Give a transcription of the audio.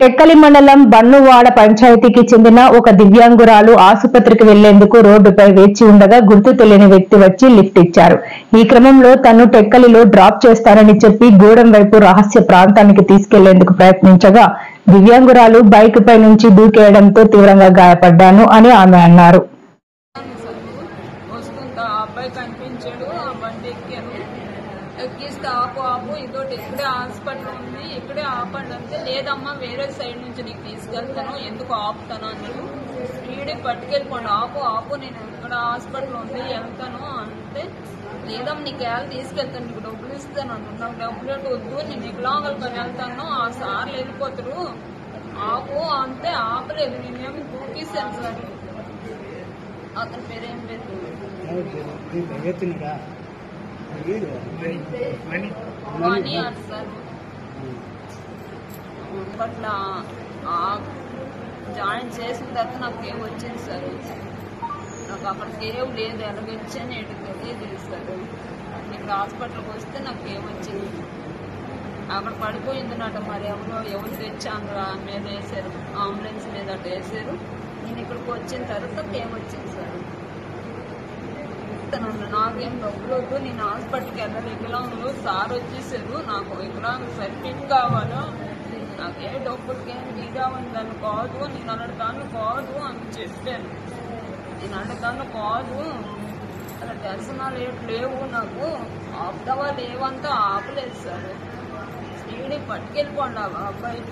టెక్కలి మండలం బన్నువాడ పంచాయతీకి చెందిన ఒక దివ్యాంగురాలు ఆసుపత్రికి వెళ్లేందుకు రోడ్డుపై వేచి ఉండగా గుర్తు తెలియని వ్యక్తి వచ్చి లిఫ్ట్ ఇచ్చారు. ఈ క్రమంలో తను టెక్కలిలో డ్రాప్ చేస్తానని చెప్పి గూడెం వైపు రహస్య ప్రాంతానికి తీసుకెళ్లేందుకు ప్రయత్నించగా దివ్యాంగురాలు బైక్ పై నుంచి దూకేయడంతో తీవ్రంగా గాయపడ్డాను అని ఆమె అన్నారు. ఎక్కిస్తే ఆపు ఇదోటి ఇక్కడే హాస్పిటల్ ఉంది, ఇక్కడే ఆపండి అంటే లేదమ్మా వేరే సైడ్ నుంచి నీకు తీసుకెళ్తాను, ఎందుకు ఆపుతాను అన్నాడు. స్పీడ్ పట్టుకెళ్ళిపోండి, ఆపు నేను ఇక్కడ హాస్పిటల్ ఉంది వెళ్తాను అంటే లేదమ్మా నీకు ఎలా తీసుకెళ్తాను, నీకు డబ్బులు ఇస్తాను అన్నాడు. నాకు డబ్బులు వద్దు, నేను వికలాంగులతో వెళ్తాను, ఆ సార్లు వెళ్ళిపోతారు ఆపు అంటే ఆపలేదు. నేనేమి దూకిస్తాను సార్. అతని పేరేం లేదు మనీ సార్. అట్లా జాయిన్ చేసిన తర్వాత నాకు ఏం వచ్చింది సార్, నాకు అక్కడికి ఏం లేదు, ఎలాగొచ్చాను ఏంటి తెలియదు సార్. ఇక్కడ హాస్పిటల్కి వస్తే నాకు ఏమొచ్చింది, అక్కడ పడిపోయిందన్నట. మరి ఎవరు తెచ్చి అందులో మీద వేసారు, అంబులెన్స్ మీద అట్లా వేసారు. నేను ఇక్కడికి వచ్చిన తర్వాత ఏమొచ్చింది సార్. నాకేం డబ్బులు వద్దు, నేను హాస్పిటల్కి వెళ్ళాలి, వికలాంగులు సార్ వచ్చేసారు, నాకు వికలాంగులు సర్టిఫికెట్ కావాలా, నాకే డబ్బులకేం దిగావని దాన్ని కాదు, నేను అన్నదాన్ని కాదు అని చెప్పాను. నేను అన్నదాన్ని కాదు, అలా దర్శనాలు లేవు, నాకు ఆపుతావా లేవంతా ఆపలేదు సార్. స్పీడ్ పట్టుకెళ్ళిపోండి ఆ అబ్బాయి.